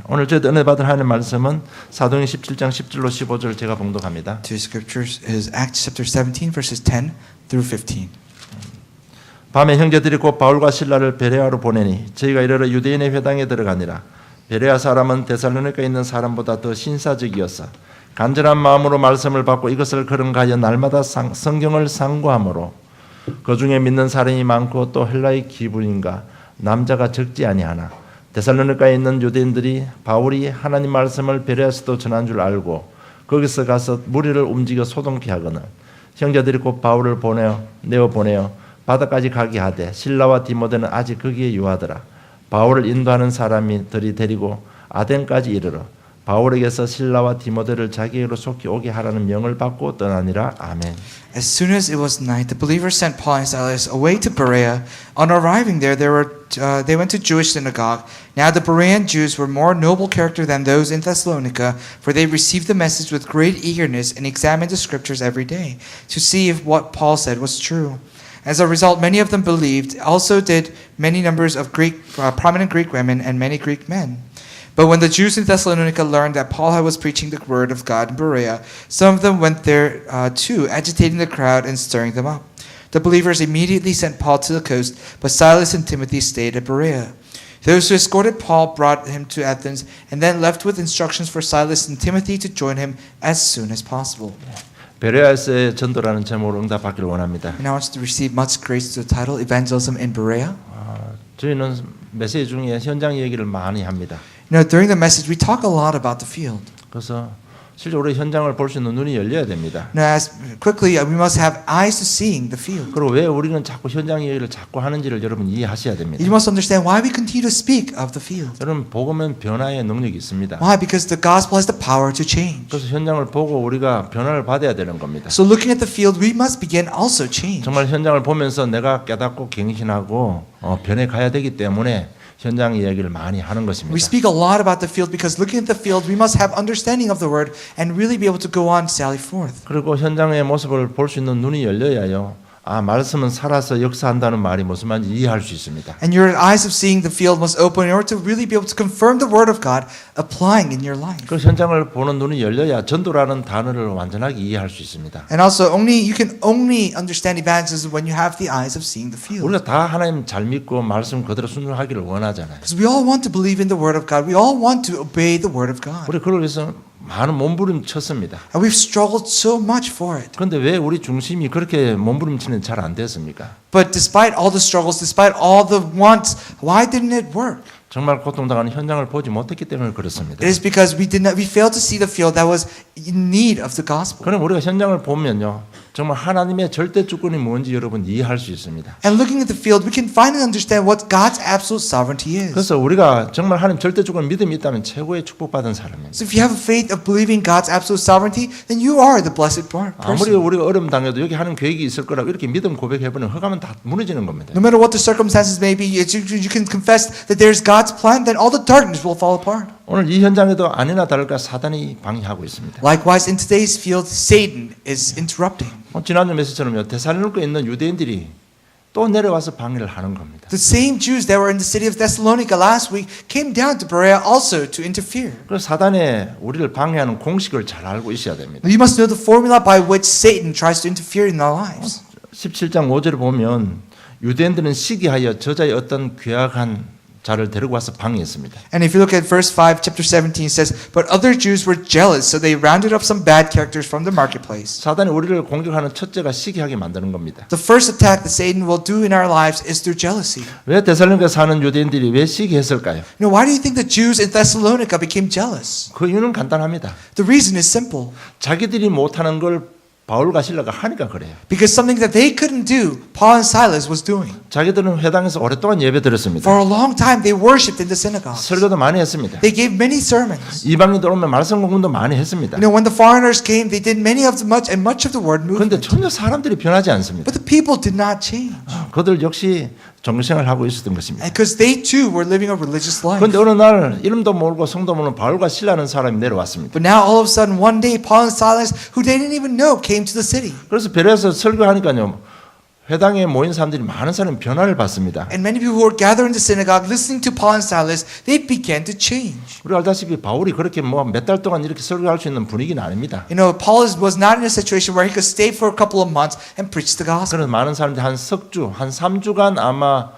오늘 저희들 은혜 받은 하나님의 말씀은 사도행 17장 10절로 15절 제가 봉독합니다. Two scriptures is Acts chapter 17 verses 10 through 15. 밤에 형제들이 곧 바울과 실라를 베레아로 보내니 저희가 이르러 유대인의 회당에 들어가니라. 베레아 사람은 데살로니가에 있는 사람보다 더 신사적이었어. 간절한 마음으로 말씀을 받고 이것을 그런가하여 날마다 성경을 상고하므로 그 중에 믿는 사람이 많고 또 헬라의 기분인가 남자가 적지 아니하나 데살로니가에 있는 유대인들이 바울이 하나님 말씀을 베레아에서도 전한 줄 알고 거기서 가서 무리를 움직여 소동케 하거늘 형제들이 곧 바울을 내어 보내어 바다까지 가게 하되 실라와 디모데는 아직 거기에 유하더라. 바울을 인도하는 사람들이 데리고 아덴까지 이르러 바울에게서 실라와 디모데를 자기에게로 속히 오게 하라는 명을 받고 떠나니라. 아멘. As soon as it was night, the believers sent Paul and Silas away to Berea. On arriving there, they went to Jewish synagogue. Now the Berean Jews were more noble character than those in Thessalonica, for they received the message with great eagerness and examined the scriptures every day to see if what Paul said was true. As a result, many of them believed. Also did many numbers of prominent Greek women and many Greek men. But when the Jews in Thessalonica learned that Paul was preaching the word of God in Berea, some of them went there too, agitating the crowd and stirring them up. The believers immediately sent Paul to the coast, but Silas and Timothy stayed at Berea. Those who escorted Paul brought him to Athens, and then left with instructions for Silas and Timothy to join him as soon as possible. 베레아에서의 전도라는 제목으로 응답받기를 원합니다. And I want you to receive much grace to the title Evangelism in Berea. 저희는 메시지 중에 현장 얘기를 많이 합니다. You know, during the message, we talk a lot about the field. 그래서 실제로 현장을 볼 수 있는 눈이 열려야 됩니다. Now, as quickly, we must have eyes to seeing the field. 그리고 왜 우리는 자꾸 현장 얘기를 자꾸 하는지를 여러분 이해하셔야 됩니다. You must understand why we continue to speak of the field. 여러분 복음은 변화의 능력이 있습니다. Why? Because the gospel has the power to change. 그래서 현장을 보고 우리가 변화를 받아야 되는 겁니다. So looking at the field, we must begin also change. 정말 현장을 보면서 내가 깨닫고 갱신하고 변해 가야 되기 때문에 현장 이야기를 많이 하는 것입니다. We speak a lot about the field because looking at the field, we must have understanding of the word and really be able to go on sally forth. 그리고 현장의 모습을 볼 수 있는 눈이 열려야요. 말씀은 살아서 역사한다는 말이 무슨 말인지 이해할 수 있습니다. And your eyes of seeing the field must open in order to really be able to confirm the word of God applying in your life. 그 현장을 보는 눈이 열려야 전도라는 단어를 완전하게 이해할 수 있습니다. And also, you can only understand evangelism when you have the eyes of seeing the field. 우리가 다 하나님 잘 믿고 말씀 그대로 순종하기를 원하잖아요. Because we all want to believe in the word of God. We all want to obey the word of God. 우리 그걸 위해서 많은 몸부림쳤습니다. And we've struggled so much for it. 그런데 왜 우리 중심이 그렇게 몸부림치는 잘 안 됐습니까? But despite all the struggles, despite all the wants, why didn't it work? 정말 고통당하는 현장을 보지 못했기 때문에 그렇습니다. It is because we failed to see the field that was in need of the gospel. 그럼 우리가 현장을 보면요, 정말 하나님의 절대 주권이 뭔지 여러분 이해할 수 있습니다. And looking at the field, we can finally understand what God's absolute sovereignty is. 그래서 우리가 정말 하나님 절대 주권 믿음이 있다면 최고의 축복받은 사람입니다. So if you have a faith of believing God's absolute sovereignty, then you are the blessed 아무리 person. 우리가 어려움 당해도 여기 하는 계획이 있을 거라고 이렇게 믿음 고백해보면 허가면 다 무너지는 겁니다. No matter what the circumstances may be, you can confess that there's God's plan, then all the darkness will fall apart. 오늘 이 현장에도 아니나 다를까 사단이 방해하고 있습니다. Likewise, in today's field, Satan is interrupting. 지난주 메시지처럼요, 데살로니가에 있는 유대인들이 또 내려와서 방해를 하는 겁니다. The same Jews that were in the city of Thessalonica last week came down to Berea also to interfere. 그래서 사단의 우리를 방해하는 공식을 잘 알고 있어야 됩니다. We must know the formula by which Satan tries to interfere in our lives. 17장 5절을 보면 유대인들은 시기하여 저자의 어떤 괴악한 자를 데리고 와서 방해했습니다. And if you look at verse 5, chapter 17 says, But other Jews were jealous, so they rounded up some bad characters from the marketplace. 사단이 우리를 공격하는 첫째가 시기하게 만드는 겁니다. The first attack that Satan will do in our lives is through jealousy. 왜 데살로니가 사는 유대인들이 왜 시기했을까요? You know, why do you think the Jews in Thessalonica became jealous? 그 이유는 간단합니다. The reason is simple. 자기들이 못하는 걸 바울과 실라가 하니까 그래요. Because something that they couldn't do, Paul and Silas was doing. 자기들은 회당에서 오랫동안 예배 드렸습니다. For a long time, they worshipped in the synagogues. 설교도 많이 했습니다. They gave many sermons. 이방인들 오면 말씀 공부도 많이 했습니다. You know, when the foreigners came, they did much of the word 그런데 movement. 전혀 사람들이 변하지 않습니다. But the people did not change. 그들 역시 종교생활을 하고 있었던 것입니다. Because they too were living a religious life. 그런데 어느 날 이름도 모르고 성도 모르는 바울과 실라는 사람이 내려왔습니다. But now all of a sudden one day Paul and Silas, who they didn't even know, came to the city. 그래서 베레아에서 설교하니까요, 회당에 모인 사람들이 많은 사람이 변화를 받습니다. And many people who were gathered in the synagogue listening to Paul and Silas, they began to change. 우리 알다시피 바울이 그렇게 뭐 몇 달 동안 이렇게 설교할 수 있는 분위기는 아닙니다. You know, Paul was not in a situation where he could stay for a couple of months and preach the gospel. 그래서 많은 사람들이 한 석주, 한 3주간 아마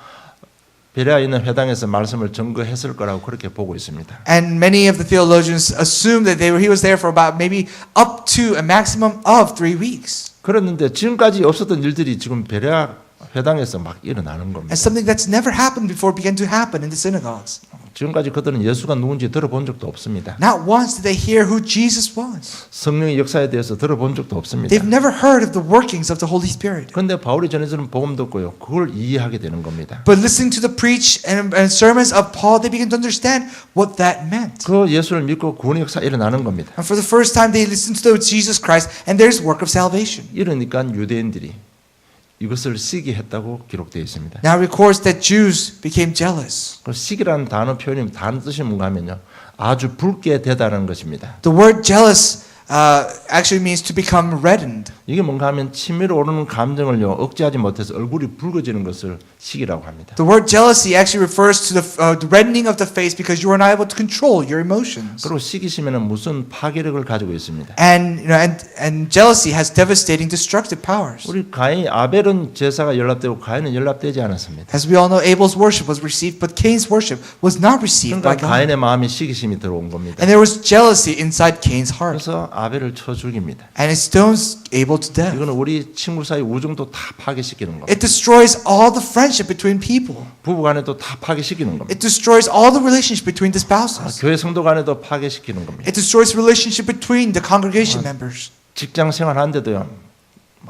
베레아에 있는 회당에서 말씀을 전거했을 거라고 그렇게 보고 있습니다. And many of the theologians assumed that he was there for about maybe up to a maximum of 3 weeks. 그랬는데 지금까지 없었던 일들이 지금 베레아 회당에서 막 일어나는 겁니다. And something that's never happened before began to happen in the synagogues. 지금까지 그들은 예수가 누군지 들어본 적도 없습니다. Not once did they hear who Jesus was. 성령의 역사에 대해서 들어본 적도 없습니다. They've never heard of the workings of the Holy Spirit. 그런데 바울이 전해주는 복음 듣고요, 그걸 이해하게 되는 겁니다. But listening to the preach and sermons of Paul, they began to understand what that meant. 그 예수를 믿고 구원의 역사 일어나는 겁니다. And for the first time, they listened to Jesus Christ, and there's work of salvation. 이러니까 유대인들이 이것을 시기했다고 기록되어 있습니다. Now it records that Jews became jealous. 그 시기라는 단어 표현이 다른 뜻이 뭔가 하면요, 아주 붉게 되다라는 것입니다. The word jealous actually means to become reddened. 이게 뭔가 하면 치밀어 오르는 감정을요 억제하지 못해서 얼굴이 붉어지는 것을 시기라고 합니다. The word jealousy actually refers to the reddening of the face because you are not able to control your emotions. 그리고 시기심에는 무슨 파괴력을 가지고 있습니다. And and jealousy has devastating, destructive powers. 우리 가인 아벨은 제사가 연락되고 가인은 연락되지 않았습니다. As we all know, Abel's worship was received, but Cain's worship was not received by 그러니까 God. 가인의 마음에 시기심이 들어온 겁니다. And there was jealousy inside Cain's heart. 그래서 아벨을 쳐 죽입니다. And it stones Abel to death. 이거는 우리 친구 사이 우정도 다 파괴시키는 겁니다. It destroys all the friendship between people. 부부간에도 다 파괴시키는 겁니다. It destroys all the relationship between the spouses. 교회 성도간에도 파괴시키는 겁니다. It destroys relationship between the congregation members. 직장 생활하는데도요,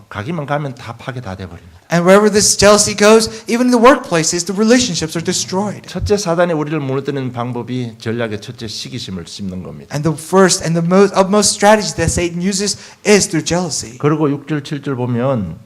가기만 가면 다 파괴 다 돼버립니다. And wherever this jealousy goes, even in the workplaces, the relationships are destroyed. 첫째 사단이 우리를 무너뜨리는 방법이 전략의 첫째 시기심을 씹는 겁니다. And the first and the utmost strategy that Satan uses is through jealousy. 그리고 6절 7절 보면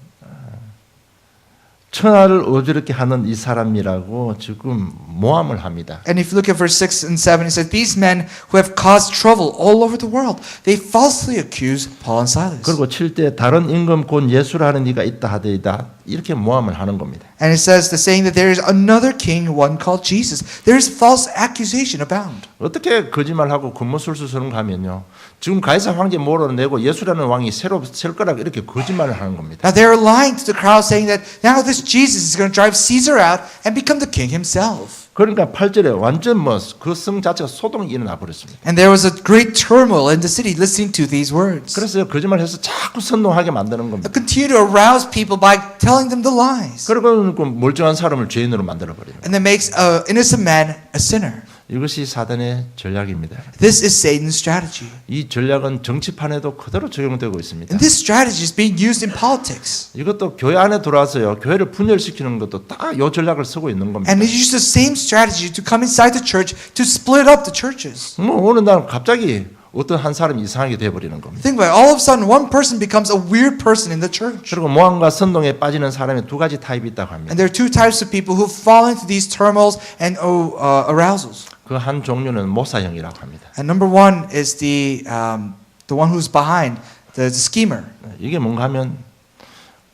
천하를 어지럽게 하는 이 사람이라고 지금 모함을 합니다. And if you look at verse 6 and 7, it says, These men who have caused trouble all over the world, they falsely accuse Paul and Silas. 그리고 7대 다른 임금 곧 예수라는 이가 있다 하더이다, 이렇게 모함을 하는 겁니다. And it says the saying that there is another king, one called Jesus. There is false accusation abound. 어떻게 거짓말하고 겉모술수 서는 가면요, 지금 가이사 황제 몰아내고 예수라는 왕이 새로 셀 거라고 이렇게 거짓말을 하는 겁니다. Now they are lying to the crowd, saying that now this Jesus is going to drive Caesar out and become the king himself. 그러니까 8절에 완전 그 성 자체가 소동이 일어나 버렸습니다. And there was a great turmoil in the city listening to these words. 그래서 거짓말해서 자꾸 선동하게 만드는 겁니다. Continue to arouse people by telling them the lies. 그리고 그 멀쩡한 사람을 죄인으로 만들어 버려요. And that makes an innocent man a sinner. 이것이 사단의 전략입니다. This is Satan's strategy. 이 전략은 정치판에도 그대로 적용되고 있습니다. And this strategy is being used in politics. 이것도 교회 안에 들어와서요, 교회를 분열시키는 것도 딱 이 전략을 쓰고 있는 겁니다. And it uses the same strategy to come inside the church to split up the churches. 뭐 어느 날 갑자기 어떤 한 사람이 이상하게 돼버리는 겁니다. Think about it. All of a sudden, one person becomes a weird person in the church. 그리고 모함과 선동에 빠지는 사람의 두 가지 타입이 있다고 합니다. And there are two types of people who fall into these turmoils and arousals. 그 한 종류는 모사형이라고 합니다. And number one is the one who's behind, the schemer. 이게 뭔가 하면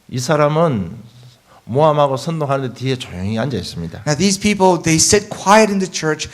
이 사람은 모함하고 선동하는데 뒤에 조용히 앉아 있습니다. Now these people, they sit quiet in the church,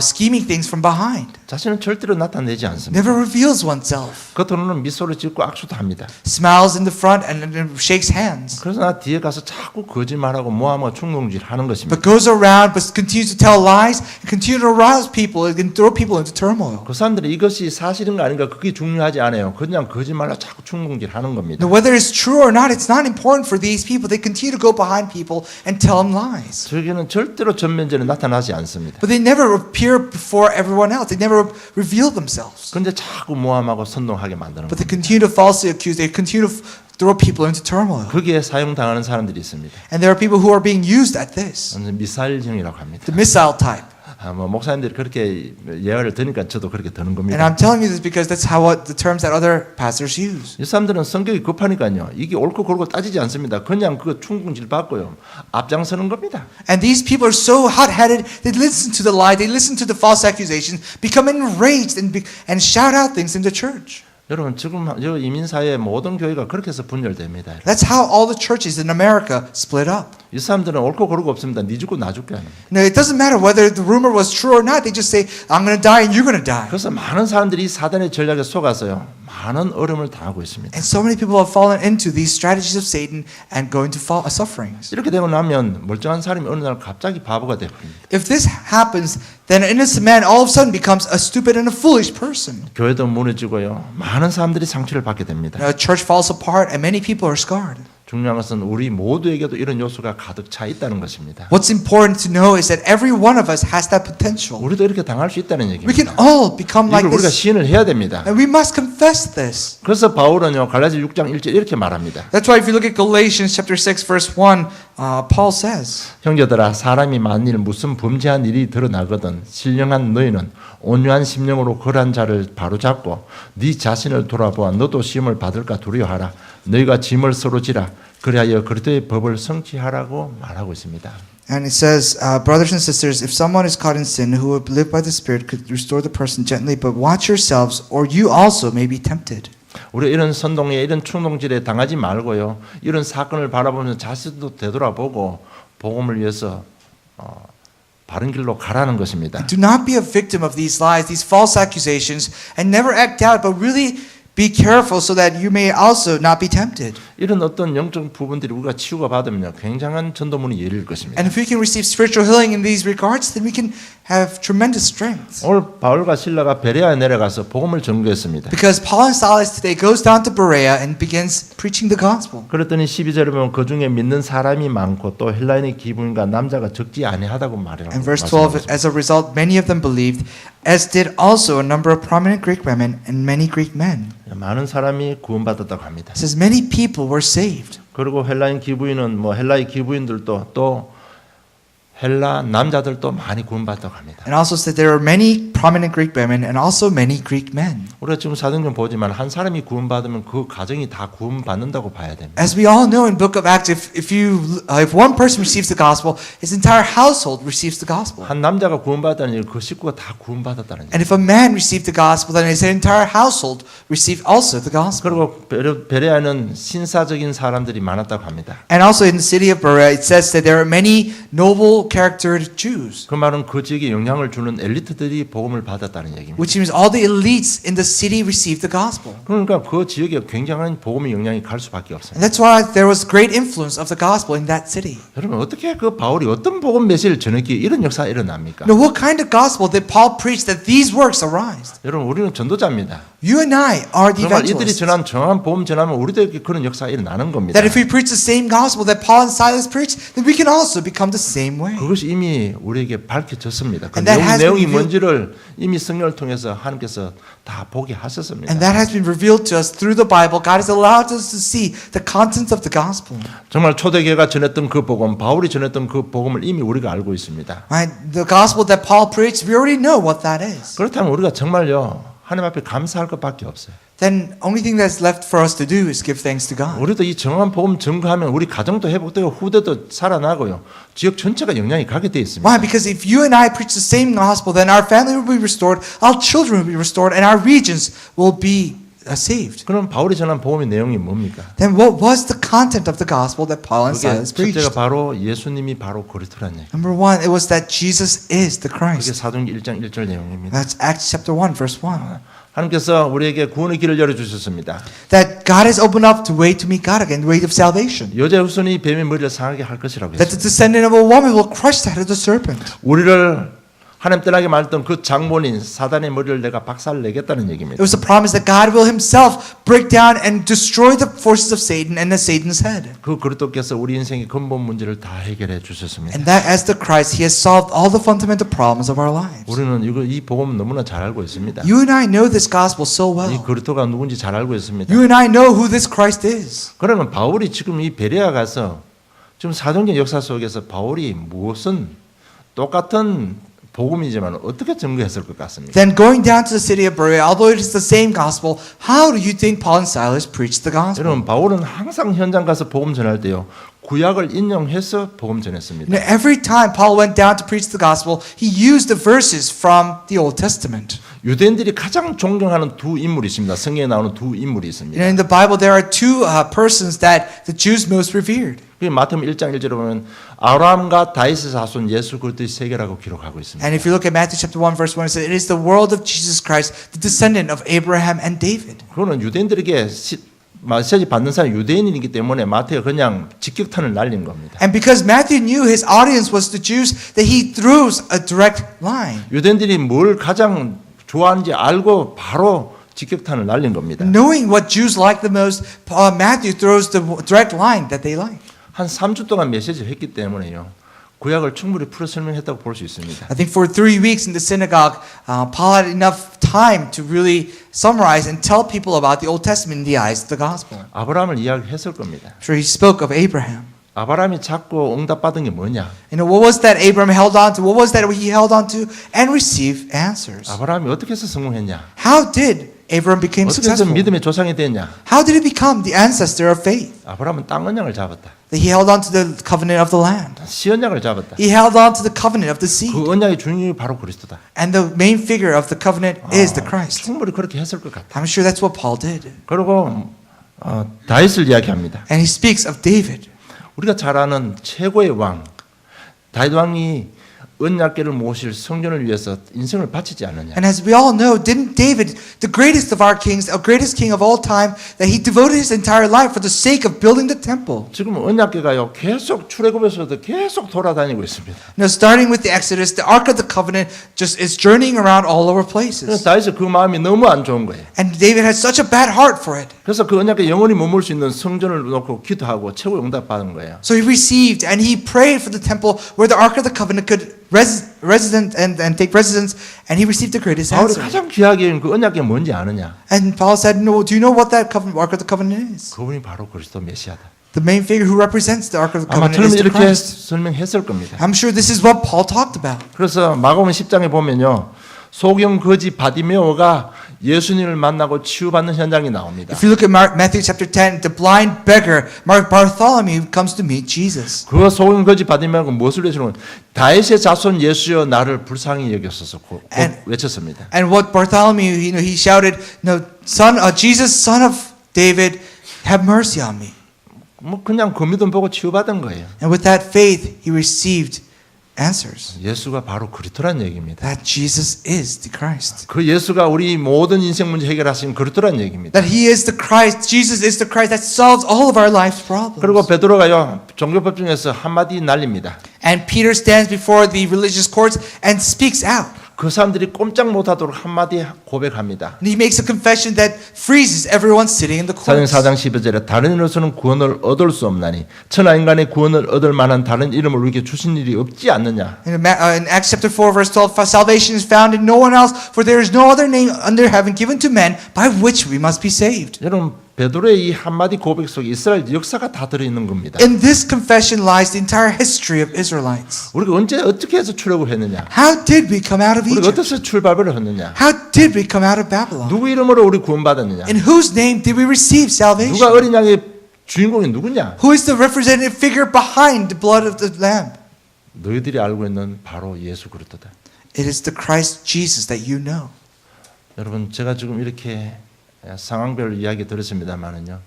scheming things from behind. 자신은 절대로 나타내지 않습니다. Never reveals oneself. 겉으로는 미소를 짓고 악수도 합니다. Smiles in the front and shakes hands. 그래서 나 뒤에 가서 자꾸 거짓말하고 모함하고 충동질하는 것입니다. But goes around, but continues to tell lies, and continue to arouse people and throw people into turmoil. 그 사람들이 이것이 사실인가 아닌가 그게 중요하지 않아요. 그냥 거짓말로 자꾸 충동질하는 겁니다. Now whether it's true or not, it's not important for these people. They continue to go behind people and tell them lies. 저기는 절대로 전면전에 나타나지 않습니다. But they never appear before everyone else. They never reveal themselves. 그런데 자꾸 모함하고 선동하게 만드는 But they 겁니다. continue to falsely accuse. They continue to throw people into turmoil. 거기에 사용당하는 사람들이 있습니다. And there are people who are being used at this. 미사일형이라고 합니다. The missile type. 뭐 목사님들이 그렇게 예화를 드니까 저도 그렇게 드는 And 겁니다. I'm telling you this because that's how the terms that other pastors use. 이 사람들은 성격이 급하니까요. 이게 옳고 그르고 따지지 않습니다. 그냥 그 충동질 받고요. 앞장서는 겁니다. And these people are so hot-headed, they listen to the lie, they listen to the false accusations, become enraged and shout out things in the church. 여러분 지금 저 이민사회의 모든 교회가 그렇게 해서 분열됩니다. That's how all the churches in America split up. 이 사람들은 옳고 그르고 없습니다. 네 죽고 나 죽게 하는. No, it doesn't matter whether the rumor was true or not. They just say, I'm going to die and you're going to die. 그래서 많은 사람들이 이 사단의 전략에 속아서요. 많은 어려움을 당하고 있습니다. And so many people have fallen into these strategies of Satan and going to sufferings. 이렇게 되고 나면 멀쩡한 사람이 어느 날 갑자기 바보가 되어버립니다. If this happens, then an innocent man all of a sudden becomes a stupid and a foolish person. 교회도 무너지고요. 많은 사람들이 상처를 받게 됩니다. A church falls apart and many people are scarred. 중요한 것은 우리 모두에게도 이런 요소가 가득 차 있다는 것입니다. What's important to know is that every one of us has that potential. 우리도 이렇게 당할 수 있다는 We can 얘기입니다. all become like 이걸 우리가 this. 시인을 해야 됩니다. And we must confess this. 그래서 바울은요 갈라디아 6장 1절 이렇게 말합니다. That's why if you look at Galatians chapter 6 verse 1, Paul says, 형제들아 사람이 만일 무슨 범죄한 일이 드러나거든 신령한 너희는 온유한 심령으로 그러한 자를 바로잡고 네 자신을 돌아보아 너도 시험을 받을까 두려워하라. 너희가 짐을 서로 지라. 그리하여 그리스도의 법을 성취하라고 말하고 있습니다. and it says, brothers and sisters, if someone is caught in sin, who would live by the Spirit could restore the person gently, but watch yourselves, or you also may be tempted. 우리 이런 선동에 이런 충동질에 당하지 말고요. 이런 사건을 바라보면서 자신도 되돌아보고 복음을 위해서 바른 길로 가라는 것입니다. Do not be a victim of these lies, these false accusations, and never act out, but really be careful so that you may also not be tempted. 이런 어떤 영적 부분들이 우리가 치유가 받으면요. 굉장한 전도문이 열릴 것입니다. And if we can receive spiritual healing in these regards, then we can have tremendous strength. 오늘 바울과 실라가 베레아에 내려가서 복음을 전거했습니다. Because Paul and Silas today goes down to Berea and begins preaching the gospel. 그랬더니 12절에 보면 그 중에 믿는 사람이 많고 또 헬라인의 기부인과 남자가 적지 아니하다고 말해요. And verse 12, as a result, many of them believed, as did also a number of prominent Greek women and many Greek men. 많은 사람이 구원받았다고 합니다. It says many people were saved. 그리고 헬라인 기부인은 헬라의 기부인들도 또 헬라 남자들도 많이 구원받았다고 합니다. And also said there were many prominent Greek women and also many Greek men. 우리가 지금 사도행전 보지만 한 사람이 구원받으면 그 가정이 다 구원받는다고 봐야 됩니다. As we all know in Book of Acts, if one person receives the gospel, his entire household receives the gospel. 한 남자가 구원받았다는 얘기는 그 식구가 다 구원받았다는 And 얘기예요. if a man received the gospel, then his entire household received also the gospel. 그리고 베레아는 신사적인 사람들이 많았다고 합니다. And also in the city of Berea, it says that there are many noble charactered Jews, 그 말은 그 지역에 영향을 주는 엘리트들이 복음을 받았다는 얘기입니다. which means all the elites in the city received the gospel. 그러니까 그 지역에 굉장한 복음의 영향이 갈 수밖에 And 없습니다. that's why there was great influence of the gospel in that city. 여러분 어떻게 그 바울이 어떤 복음 메시지를 전했기에 이런 역사가 일어납니까? Now, what kind of gospel did Paul preach that these works arise? 여러분 우리는 전도자입니다. You and I are the 정말 이들이 evangelists. 전한 정한 복음 전하면 우리들에게 그런 역사가 일어나는 겁니다. That if we preach the same gospel that Paul and Silas preached, then we can also become the same way. 그것이 이미 우리에게 밝혀졌습니다. 그 And that has 내용이 been 뭔지를 이미 성령을 통해서 하나님께서 다 보게 하셨습니다. And that has been revealed to us through the Bible. God has allowed us to see the contents of the gospel. 정말 초대교회가 전했던 그 복음, 바울이 전했던 그 복음을 이미 우리가 알고 있습니다. Right? The gospel that Paul preached, we already know what that is. 그렇다면 우리가 정말요 하나님 앞에 감사할 것밖에 없어요. Then only thing that's left for us to do is give thanks to God. 우리도 이 정한 복음 증거하면 우리 가정도 회복되고 후대도 살아나고요. 지역 전체가 영향이 가게 돼 있습니다. Why? Because if you and I preach the same gospel, then our family will be restored, our children will be restored, and our regions will be saved. 그럼 바울이 전한 복음의 내용이 뭡니까? Then what was the content of the gospel that Paul and 그게 Silas 첫째가 preached? 바로 예수님이 바로 그리스도란 얘기. Number one, it was that Jesus is the 그게 Christ. 사도행전 1장 1절 내용입니다. That's Acts chapter 1, verse 1. 하나님께서 우리에게 구원의 길을 열어주셨습니다. That God has opened up the way to meet God again, the way of salvation. 여자 후손이 뱀의 머리를 상하게 할 것이라고 That the 했습니다. descendant of a woman will crush the head of the serpent. 우리를 하나님 떠나게 말했던 그 장본인 사단의 머리를 내가 박살내겠다는 It 얘기입니다. was a promise that God will himself break down and destroy the forces of Satan and the Satan's head. 그 그리스도께서 우리 인생의 근본 문제를 다 해결해 주셨습니다. And that as the Christ, he has solved all the fundamental problems of our lives. 우리는 이 복음 너무나 잘 알고 있습니다. You and I know this gospel so 이 well. 그리스도가 누군지 잘 알고 있습니다. You and I know who this Christ is. 그러면 바울이 지금 이 베레아 가서 지금 사도행전 역사 속에서 바울이 무엇은 똑같은 복음이지만 어떻게 증거했을 것 같습니까? Then going down to the city of Berea, although it is the same gospel, how do you think Paul and Silas preached the gospel? 여러분 바울은 항상 현장 가서 복음 전할 때요 구약을 인용해서 복음 전했습니다. Every time Paul went down to preach the gospel, he used the verses from the Old Testament. 유대인들이 가장 존경하는 두 인물이 있습니다. 성경에 나오는 두 인물이 있습니다. In the Bible, there are two persons that the Jews most revered. 마태복음 1장 1절에 보면 아브라함과 다윗의 자손 예수 그리스도의 세계라고 기록하고 있습니다. And if you look at Matthew chapter 1 verse 1, it says, it is the world of Jesus Christ, the descendant of Abraham and David. 그거는 유대인들에게 메시지 받는 사람이 유대인이기 때문에 마태가 그냥 직격탄을 날린 겁니다. And because Matthew knew his audience was the Jews, that he threw a direct line. 유대인들이 뭘 가장 좋아하는지 알고 바로 직격탄을 날린 겁니다. Knowing what Jews like the most, Matthew throws the direct line that they like. 한 3주 동안 메시지를 했기 때문에요. 구약을 충분히 풀어 설명했다고 볼 수 있습니다. I think for 3 weeks in the synagogue, Paul had enough time to really summarize and tell people about the Old Testament in the eyes of the gospel. 아브라함을 이야기했을 겁니다. I'm sure he spoke of Abraham. 아브라함이 찾고 응답받은 게 뭐냐? You know, what was that Abraham held on to? What was that he held on to and received answers? 아브라함이 어떻게 해서 성공했냐? How did Abraham become 어떻게 해서 successful? 믿음의 조상이 됐냐? How did he become the ancestor of faith? 아브라함은 땅 언약을 잡았다. That he held on to the covenant of the land. 시언약을 잡았다. He held on to the covenant of the seed. 그 언약의 주인이 바로 그리스도다. And the main figure of the covenant is the Christ. 충분히 그렇게 했을 것 같아. I'm sure that's what Paul did. 그리고 다윗을 이야기합니다. And he speaks of David. 우리가 잘 아는 최고의 왕 다윗 왕이 언약궤를 모실 성전을 위해서 인생을 바치지 않느냐? And as we all know, didn't David, the greatest of our kings, the greatest king of all time, that he devoted his entire life for the sake of building the temple? 지금 언약궤가요 계속 출애굽에서도 계속 돌아다니고 있습니다. Now, starting with the Exodus, the Ark of the Covenant just is journeying around all over 그래서 places. 다윗은 그 마음이 너무 안 좋은 거예요. And David had such a bad heart for it. 그래서 그 언약궤 영원히 머물 수 있는 성전을 놓고 기도하고 최고 응답 받은 거예요. So he received and he prayed for the temple where the Ark of the Covenant could resident and take residence, and he received the greatest 바울이 answer. 가장 귀하게 여긴 그 언약궤 뭔지 아느냐? And Paul said, "No, do you know what that Ark of the Covenant is? 그분이 바로 그리스도 메시아다. The main figure who represents the Ark of the 아마 Covenant is 처음에 the 이렇게 Christ." 설명했을 겁니다. I'm sure this is what Paul talked about. 그래서 마가복음 10장에 보면요. 소경 거지 바디메오가 예수님을 만나고 치유받는 현장이 나옵니다. If you look at Matthew chapter 10, the blind beggar, Bartholomew, comes to meet Jesus. 그 소경 거지 바디메오가 무엇을 외치는 거예요? 다윗의 자손 예수여 나를 불쌍히 여겼소서 외쳤습니다. And what Bartholomew, he shouted, "No, Jesus, son of David, have mercy on me." 뭐 그냥 그 믿음 보고 치유받은 거예요. And with that faith, he received answers. 예수가 바로 그리스도란 얘기입니다. That Jesus is the Christ. 그 예수가 우리 모든 인생 문제 해결하신 그리스도란 얘기입니다. That he is the Christ. Jesus is the Christ that solves all of our life's problems. 그리고 베드로가요 종교법 중에서 한마디 날립니다. And Peter stands before the religious courts and speaks out. 그 사람들이 꼼짝 못하도록 한마디 고백합니다. And he makes a confession that freezes everyone sitting in the courts. 사도행 4장 12절에 다른 이로서는 구원을 얻을 수 없나니 천하 인간의 구원을 얻을 만한 다른 이름을 우리에게 주신 일이 없지 않느냐. In Acts chapter 4 verse 12, salvation is found in no one else, for there is no other name under heaven given to men by which we must be saved. 여러분 베드로의 이 한마디 고백 속에 이스라엘 역사가 다 들어있는 겁니다. In this confession lies the entire history of Israelites. 우리가 언제 어떻게 해서 출애굽했느냐? How did we come out of 우리가 Egypt? 어떻게 해서 출발을 했느냐? How did we come out of Babylon? 누구 이름으로 우리 구원받았느냐? In whose name did we receive salvation? 누가 어린 양의 주인공이 누구냐? Who is the representative figure behind the blood of the Lamb? 너희들이 알고 있는 바로 예수 그리스도다. It is the Christ Jesus that you know. 여러분 제가 지금 이렇게 상황별 이야기 들었습니다만은요.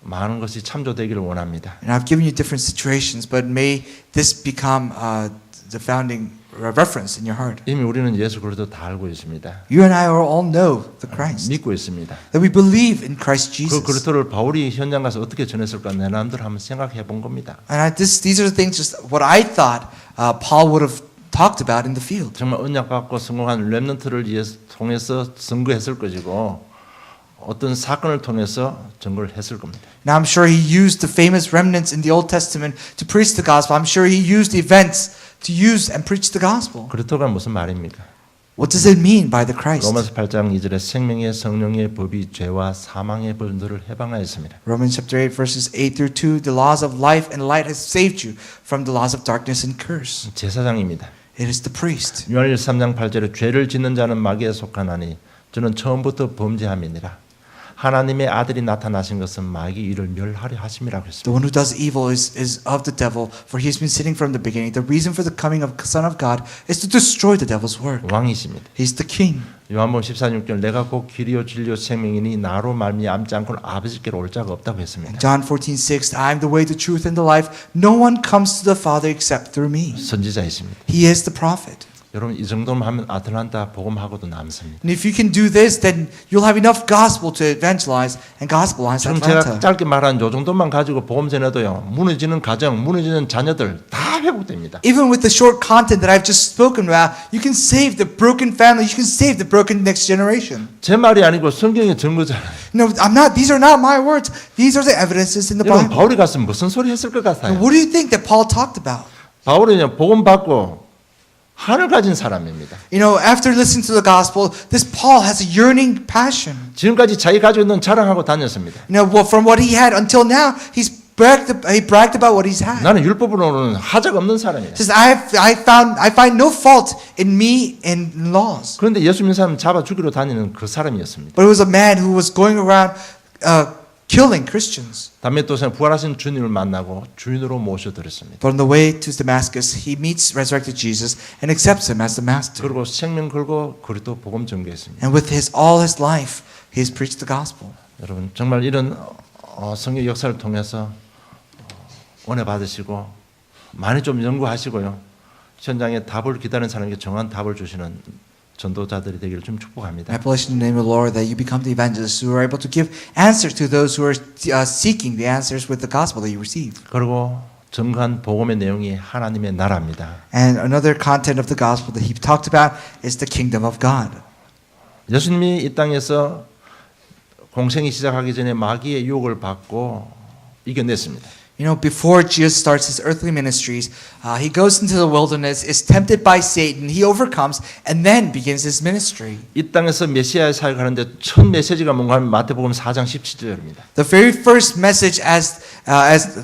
많은 것이 참조되기를 원합니다. And I've given you different situations, but may this become the founding reference in your heart. 이미 우리는 예수 그리스도 다 알고 있습니다. You and I all know the Christ. 믿고 있습니다. That we believe in Christ 그 Jesus. 그리스도를 바울이 현장 가서 어떻게 전했을까 내 마음대로 한번 생각해 본 겁니다. And these are the things just what I thought Paul would have talked about in the field. 정말 언약 받고 성공한 렘넌트를 통해서 선거했을 것이고 어떤 사건을 통해서 증거를 했을 겁니다. Now I'm sure he used the famous remnants in the Old Testament to preach the gospel. I'm sure he used events to use and preach the gospel. 그리스도가 무슨 말입니까? What does it mean by the Christ? 로마서 8장 2절에 생명의 성령의 법이 죄와 사망의 법들을 해방하였습니다. Romans chapter 8 verses 8 through 2, the laws of life and light has saved you from the laws of darkness and curse. 제사장입니다. It is the priest. 요한일서 3장 8절에 죄를 짓는 자는 마귀에 속하나니 저는 처음부터 범죄함이니라. 하나님의 아들이 나타나신 것은 마귀 일을 멸하려 하심이라고 The 했습니다. one who does evil is of the devil, for he has been sinning from the beginning. The reason for the coming of the Son of God is to destroy the devil's work. 왕이십니다. He's the king. 요한복음 14:6절 내가 곧 길이요 진리요 생명이니 나로 말미암지 않고는 아버지께로 올 자가 없다고 했습니다. John 14:6, I am the way, the truth, and the life. No one comes to the Father except through me. 선지자이십니다. He is the prophet. 여러분 이 정도만 하면 아틀란타 복음하고도 남습니다. And if you can do this, then you'll have enough gospel to evangelize and gospelize 지금 제가 Atlanta. 짧게 말한 요 정도만 가지고 복음 전해도요. 무너지는 가정, 무너지는 자녀들 다 회복됩니다. Even with the short content that I've just spoken about, you can save the broken family, you can save the broken next generation. 제 말이 아니고 성경의 증거잖아요. No, these are not my words. These are the evidences in the 여러분 Bible. 바울이 갔으면 무슨 소리 했을 것 And 같아요? what do you think that Paul talked about? 바울은 복음 받고 하늘 가진 사람입니다. You know, after listening to the gospel, this Paul has a yearning passion. 지금까지 자기 가지고 있는 자랑하고 다녔습니다. You know, from what he had until now, he bragged about what he's had. 나는 율법으로는 하자가 없는 사람이에요. He says, I find no fault in me in laws. 그런데 예수 믿는 사람 잡아 죽이러 다니는 그 사람이었습니다. But it was a man who was going around killing Christians. 담메도서는 부활하신 주님을 만나고 주인으로 모셔드렸습니다. But on the way to Damascus, he meets resurrected Jesus and accepts him as the master. 그리고 생명 걸고 그리스도 복음 전개했습니다. And with all his life, he has preached the gospel. 여러분 정말 이런 성경 역사를 통해서 은혜 받으시고 많이 좀 연구하시고요. 현장에 답을 기다리는 사람에게 정한 답을 주시는 전도자들이 되기를 좀 축복합니다. I bless in the name of the Lord that you become the evangelists who are able to give answers to those who are seeking the answers with the gospel that you receive. 그리고 정한 복음의 내용이 하나님의 나라입니다. And another content of the gospel that he talked about is the kingdom of God. 예수님이 이 땅에서 공생이 시작하기 전에 마귀의 유혹을 받고 이겨냈습니다. You know, before Jesus starts his earthly ministries, he goes into the wilderness, is tempted by Satan, he overcomes, and then begins his ministry. 이 땅에서 메시아의 사역하는데 첫 메시지가 뭔가 하면 마태복음 4장 17절입니다. The very first message as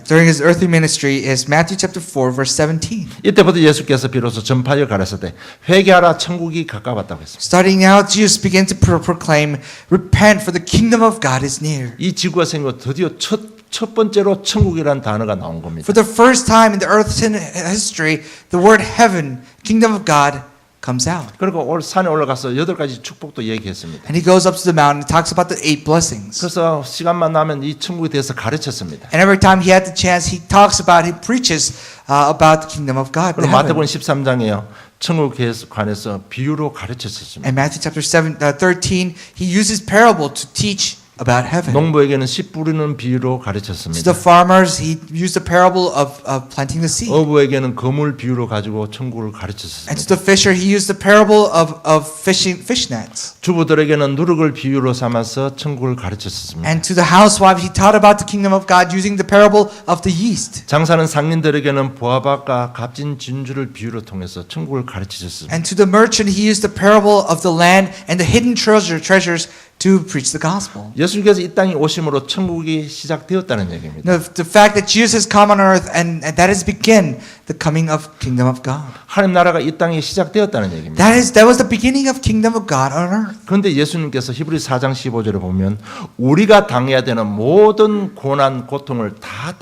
during his earthly ministry is Matthew chapter 4 verse 17. 이때부터 예수께서 비로소 전파여 가라사대 회개하라 천국이 가까웠다고 했습니다. Starting now, Jesus began to proclaim, repent for the kingdom of God is near. 이 지구가 생겨 드디어 첫 번째로 천국이라는 단어가 나온 겁니다. For the first time in the earth's history, the word heaven, kingdom of God, comes out. 그리고 올 산에 올라가서 8가지 축복도 얘기했습니다. And he goes up to the mountain and talks about the 8 blessings. 그래서 시간만 나면 이 천국에 대해서 가르쳤습니다. And every time he had the chance, he talks about, he preaches about the kingdom of God. the 그리고 heaven. 마태복음 13장에요. 천국에 관해서 비유로 가르쳤습니다. And Matthew chapter 13, he uses parable to teach about heaven. 농부에게는 씨 뿌리는 비유로 To 가르쳤습니다. the farmers, he used the parable of planting the seed. 어부에게는 그물 비유로 가지고 천국을 And to 가르쳤습니다. the fisher, he used the parable of fish nets. 주부들에게는 누룩을 비유로 삼아서 천국을 가르쳤습니다. And to the housewives, he taught about the kingdom of God using the parable of the yeast. 장사는 상인들에게는 보아밭과 값진 진주를 비유로 통해서 천국을 가르치셨습니다. And to the merchant, he used the parable of the land and the hidden treasures to preach the gospel. 예수님께서 이 땅에 오심으로 천국이 시작되었다는 얘기입니다. The fact that Jesus has come on earth and that has begun the coming of kingdom of God. 하나님 나라가 이 땅에 시작되었다는 얘기입니다. That was the beginning of kingdom of God on earth. 그런데 예수님께서 히브리 4장 15절에 보면 우리가 당해야 되는 모든 고난, 고통을 다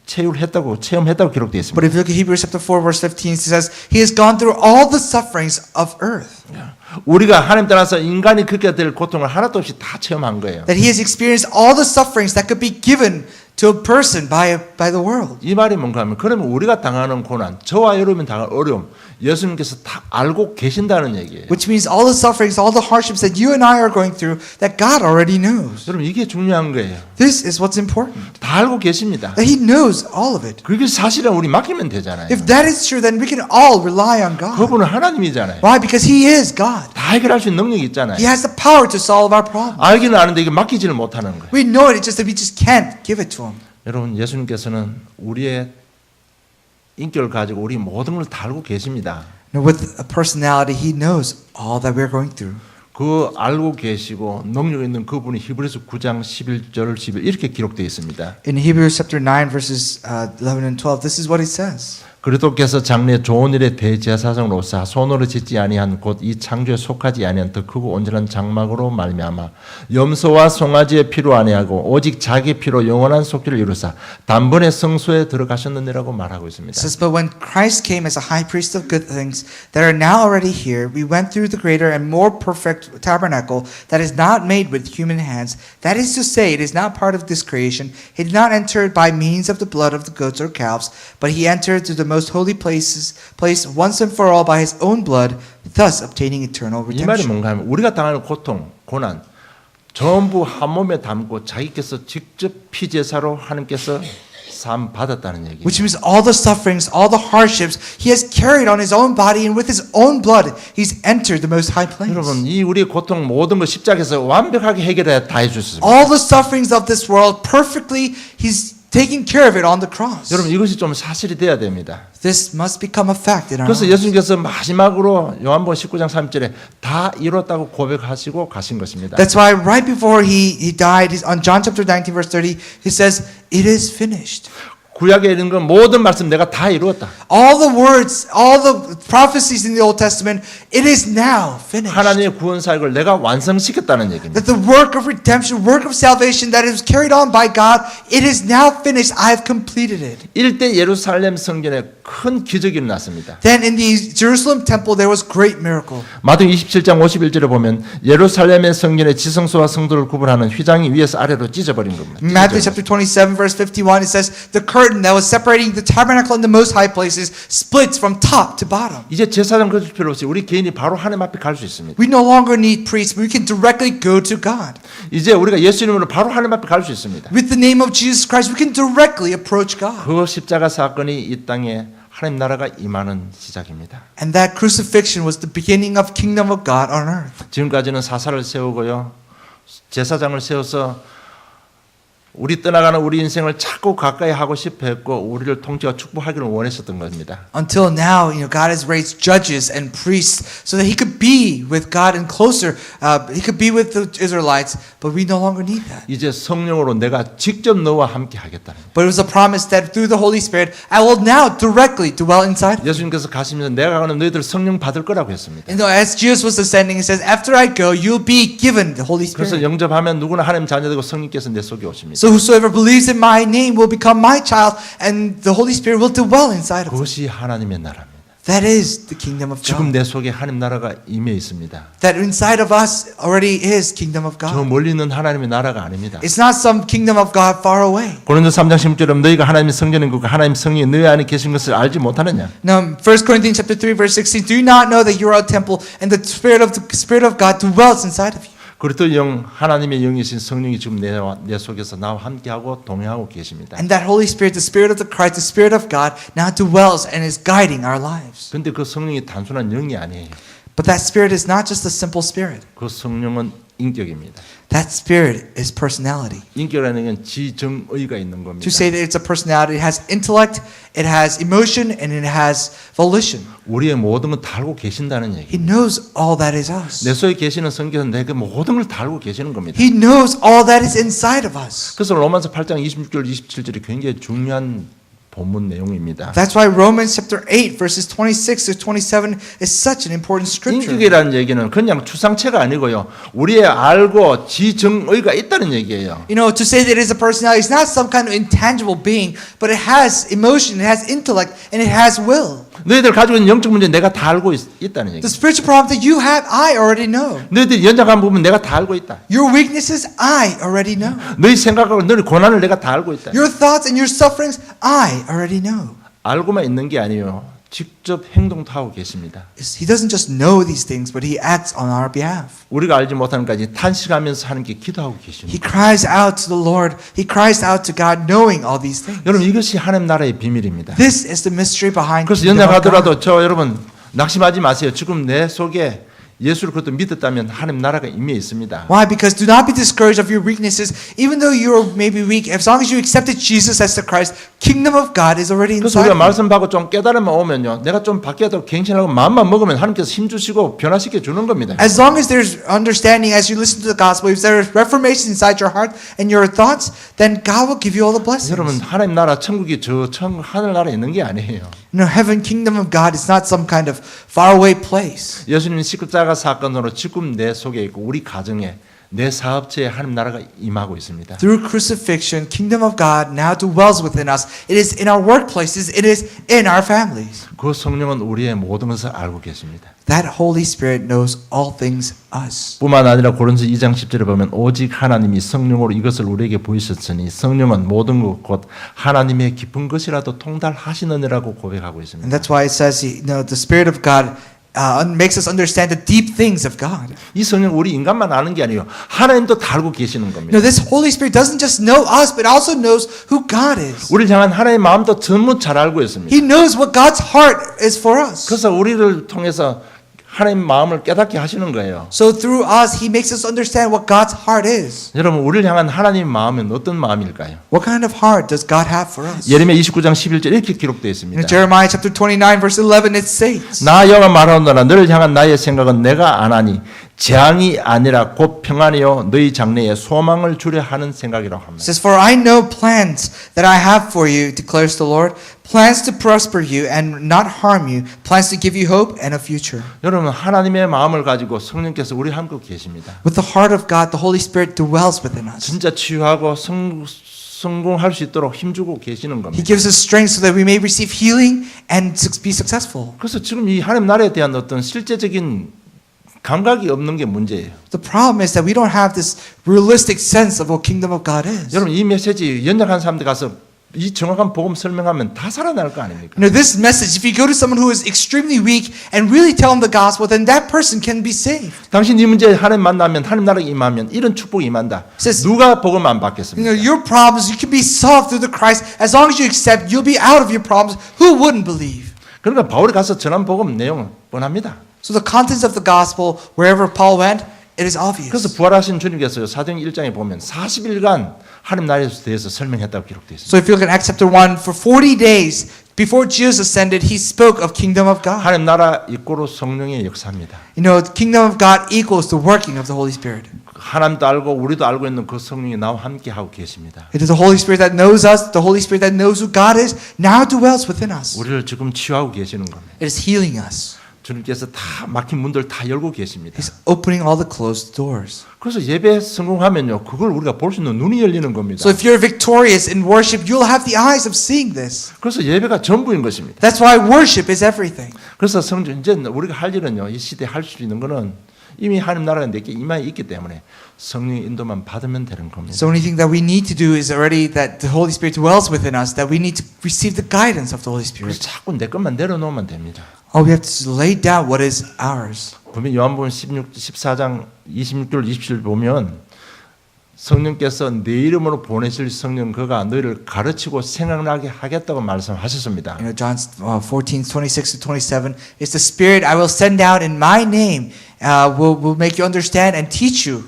체험했다고 기록되어 있습니다. But if you look at Hebrews chapter 4 verse 15, it says he has gone through all the sufferings of earth. 우리가 하나님 따라서 인간이 겪게 될 고통을 하나도 없이 다 체험한 거예요. That he has experienced all the sufferings that could be given to a person by the world. 이 말이 뭔가 하면 그러면 우리가 당하는 고난, 저와 여러분이 당할 어려움 예수님께서 다 알고 계신다는 얘기예요. Which means all the sufferings, all the hardships that you and I are going through, that God already knows. 여러분 이게 중요한 거예요. This is what's important. 다 알고 계십니다. That he knows all of it. 그게 사실은 우리 맡기면 되잖아요. If that is true, then we can all rely on God. 그분은 하나님이잖아요. Why? Because he is God. 다 해결할 수 있는 능력이 있잖아요. He has the power to solve our problems. 알기는 아는데 이게 맡기지를 못하는 거예요. We know it, it's just that we just can't give it to him. 여러분 예수님께서는 우리의 인격을 가지고 우리 모든 걸 다 알고 계십니다. With a personality, he knows all that we're going through. 그 알고 계시고 능력 있는 그분이 히브리서 9장 11절 12 이렇게 기록되어 있습니다. In Hebrews chapter 9 verses 11 and 12, this is what he says. 그리스도께서 장래 좋은 일의 대제사장으로서 손으로 짓지 아니한 곧 이 창조에 속하지 아니한 더 크고 온전한 장막으로 말미암아 염소와 송아지의 피로 아니하고 오직 자기 피로 영원한 속죄를 이루사 단번에 성소에 들어가셨느니라고 말하고 있습니다. It says, but when Christ came as a high priest of good things that are now already here, we went through the greater and more perfect tabernacle that is not made with human hands. That is to say, it is not part of this creation. He did not enter by means of the blood of the goats or calves, but he entered to the most holy place once and for all by his own blood, thus obtaining eternal 이 말이 redemption. 뭔가 하면 우리가 당하는 고통, 고난 전부 한 몸에 담고 자기께서 직접 피제사로 하나님께서 삶 받았다는 얘기예요. Which means all the sufferings, all the hardships, he has carried on his own body, and with his own blood, he's entered the most high place. 여러분 이 우리의 고통 모든 걸 십자가에서 완벽하게 해결해 다 해주셨습니다. All the sufferings of this world, perfectly, he's taking care of it on the cross. 여러분 이것이 좀 사실이 돼야 됩니다. This must become a fact in our 그래서 lives. 예수님께서 마지막으로 요한복음 19장 3절에 다 이뤘다고 고백하시고 가신 것입니다. That's why right before he died, on John chapter 19 verse 30, he says, it is finished. 구약에 있는 건 모든 말씀 내가 다 이루었다. All the words, all the prophecies in the Old Testament, it is now finished. 하나님의 구원 사역을 내가 완성시켰다는 얘기입니다. That the work of redemption, work of salvation that is carried on by God, it is now finished. I have completed it. 일대 예루살렘 성전에 큰 기적이 일어났습니다. Then in the Jerusalem temple there was great miracle. 마태복음 27장 51절에 보면 예루살렘의 성전의 지성소와 성도를 구분하는 휘장이 위에서 아래로 찢어버린 겁니다. Matthew chapter 27 verse 51, it says the curtain that was separating the tabernacle and the most high places splits from top to bottom. 이제 제사장 그럴 필요 없이 우리 개인이 바로 하나님 앞에 갈 수 있습니다. We no longer need priests. We can directly go to God. 이제 우리가 예수 이름으로 바로 하나님 앞에 갈 수 있습니다. With the name of Jesus Christ, we can directly approach God. 그 십자가 사건이 이 땅에 하나님 나라가 임하는 시작입니다. And that crucifixion was the beginning of kingdom of God on earth. 지금까지는 사사를 세우고요. 제사장을 세워서 우리 떠나가는 우리 인생을 자꾸 가까이 하고 싶어 했고 우리를 통치와 축복하기를 원했었던 겁니다. Until now, God has raised judges and priests so that he could be with God and closer. He could be with the Israelites, but we no longer need that. 이제 성령으로 내가 직접 너와 함께 하겠다는 거예요. But it was a promise that through the Holy Spirit, I will now directly dwell inside. 예수님께서 가시면서 내가 가는 너희들 성령 받을 거라고 했습니다. And as Jesus was ascending, he says, after I go, you'll be given the Holy 그래서 Spirit. 영접하면 누구나 하나님 자녀되고 성령께서 내 속에 오십니다. So whosoever believes in my name will become my child, and the Holy Spirit will dwell inside of them. 그것이 하나님의 나라입니다. That is the kingdom of 지금 God. 내 속에 하나님 나라가 임해 있습니다. That inside of us already is kingdom of 저 God. 멀리 있는 하나님의 나라가 아닙니다. It's not some kingdom of God far away. 고린도 3장 16절에 너희가 하나님의 성전인 것과 하나님 성령이 너희 안에 계신 것을 알지 못하느냐? Now, 1 Corinthians chapter 3 verse 16, do you not know that you are a temple and the Spirit of God dwells inside of you? 그리스도 영 하나님의 영이신 성령이 지금 내 속에서 나와 함께하고 동행하고 계십니다. And that Holy Spirit, the Spirit of the Christ, the Spirit of God, now dwells and is guiding our lives. 근데 그 성령이 단순한 영이 아니에요. But that Spirit is not just a simple spirit. 그 성령은 인격입니다. That Spirit is personality. 인격이라는 건 지정의가 있는 겁니다. To say that it's a personality, it has intellect, it has emotion, and it has volition. 우리의 모든 걸 다 알고 계신다는 얘기. He knows all that is us. 내 속에 계시는 성경은 내게 모든 걸 다 알고 계시는 겁니다. He knows all that is inside of us. 그래서 로마서 8장 26절 27절이 굉장히 중요한 본문 내용입니다. That's why Romans chapter 8 verses 26 to 27 is such an important scripture. 인격이라는 얘기는 그냥 추상체가 아니고요. 우리의 알고 지정의가 있다는 얘기예요. You know, to say that it is a personality is not some kind of intangible being, but it has emotion, it has intellect, and it has will. 너희들 가지고 있는 영적 문제 내가 다 알고 있다는 The 얘기예요. spiritual problem that you have, I already know. 너희들이 연약한 부분 내가 다 알고 있다. Your weaknesses, I already know. 너희 생각하고 너희 고난을 내가 다 알고 있다. Your thoughts and your sufferings, I already know. 알고만 있는 게 아니에요. 직접 행동도 하고 계십니다. He doesn't just know these things, but he acts on our behalf. 우리가 알지 못하는 까지 탄식하면서 하나님께 기도하고 He 계십니다. cries out to the Lord. He cries out to God, knowing all these things. 여러분 이것이 하나님 나라의 비밀입니다. This is the mystery behind 그래서 kingdom of God. 연약하더라도 저 여러분 낙심하지 마세요. 지금 내 속에 예수를 그것도 믿었다면 하나님 나라가 임해 있습니다. Why? Because do not be discouraged of your weaknesses. Even though you are maybe weak, as long as you accepted Jesus as the Christ, kingdom of God is already 그래서 inside 우리가 you. 말씀 받고 좀 깨달음만 오면요, 내가 좀 바뀌어도 갱신하고 마음만 먹으면 하나님께서 힘 주시고 변화시켜 주는 겁니다. As long as there's understanding as you listen to the gospel, if there is reformation inside your heart and your thoughts, then God will give you all the blessings. 여러분 하나님 나라 천국이 저 하늘 나라에 있는 게 아니에요. No, heaven, kingdom of God is not some kind of faraway place. 예수님 십자가 사건으로 지금 내 속에 있고 우리 가정에 내 사업체에 하나님 나라가 임하고 있습니다. Through crucifixion, kingdom of God now dwells within us. It is in our workplaces. It is in our families. 그 성령은 우리의 모든 것을 알고 계십니다. That Holy Spirit knows all things us. 뿐만 아니라 고린도서 2장 10절에 보면 오직 하나님이 성령으로 이것을 우리에게 보이셨으니 성령은 모든 것 곧 하나님의 깊은 것이라도 통달하시느니라고 고백하고 And 있습니다. that's why it says, the Spirit of God makes us understand the deep things of God. 이 성령 우리 인간만 아는 게 아니에요. 하나님도 다 알고 계시는 겁니다. No, this Holy Spirit doesn't just know us, but also knows who God is. 우리를 향한 하나님의 마음도 전무 잘 알고 있습니다. He knows what God's heart is for us. 그래서 우리를 통해서 하나님 마음을 깨닫게 하시는 거예요. So through us, He makes us understand what God's heart is. 여러분 우리를 향한 하나님의 마음은 어떤 마음일까요? What kind of heart does God have for us? 예레미야 29장 11절 이렇게 기록되어 있습니다. In Jeremiah chapter 29 verse 11 it states, 나 여호와 말하노라 너를 향한 나의 생각은 내가 아나니 재앙이 아니라 곧 평안이요 너희 장래에 소망을 주려 하는 생각이라고 It 합니다. says, For I know plans that I have for you, declares the Lord, plans to prosper you and not harm you, plans to give you hope and a future. 여러분 하나님의 마음을 가지고 성령께서 우리 함께 계십니다. With the heart of God, the Holy Spirit dwells within us. 진짜 치유하고 성공할 수 있도록 힘주고 계시는 He 겁니다. gives us strength so that we may receive healing and be successful. 그래서 지금 이 하나님 나라에 대한 어떤 실제적인 감각이 없는 게 문제예요. The problem is that we don't have this realistic sense of what kingdom of God is. 여러분 이 메시지 연약한 사람들 가서 이 정확한 복음 설명하면 다 살아날 거 아닙니까? You know, this message, if you go to someone who is extremely weak and really tell them the gospel, then that person can be saved. 당신 이 문제에 하나님 만나면 하나님 나라에 임하면 이런 축복이 임한다. Says- 누가 복음 안 You know, 받겠습니까? your problems, you can be solved through the Christ. As long as you accept, you'll be out of your problems. Who wouldn't believe? 그러니까 바울이 가서 전한 복음 내용은 뻔합니다. So the contents of the gospel, wherever Paul went, it is obvious. 그래서 부활하신 주님께서 사도행 1장에 보면 40일간 하나님 나라에 대해서 설명했다고 기록되어 있습니다. So if you look at Acts chapter 1, for 40 days before Jesus ascended, he spoke of kingdom of God. 하나님 나라 이꼬로 성령의 역사입니다. You know, kingdom of God equals the working of the Holy Spirit. 하나님도 알고 우리도 알고 있는 그 성령이 나와 함께 하고 계십니다. It is the Holy Spirit that knows us, the Holy Spirit that knows who God is, now dwells within us. 우리를 지금 치유하고 계시는 겁니다. It is healing us. 주님께서 다 막힌 문들 다 열고 계십니다. He's opening all the closed doors. 그래서 예배 성공하면요, 그걸 우리가 볼 수 있는 눈이 열리는 겁니다. So if you're victorious in worship, you'll have the eyes of seeing this. 그래서 예배가 전부인 것입니다. That's why worship is everything. 그래서 성전 이제 우리가 할 일은요, 이 시대에 할 수 있는 거는 이미 하나님 나라가 내게 임하에 있기 때문에 성령의 인도만 받으면 되는 겁니다. So only thing that we need to do is already that the Holy Spirit dwells within us, that we need to receive the guidance of the Holy 그래서 Spirit. 자꾸 내 것만 내려놓으면 됩니다. All we have to do is lay down what is ours. 보면 요한복음 14장 26절 27절 보면 성령께서 내 이름으로 보내실 성령 그가 너희를 가르치고 생각나게 하겠다고 말씀하셨습니다. You know, John 14, 26 to 27, it's the Spirit I will send out in my name will make you understand and teach you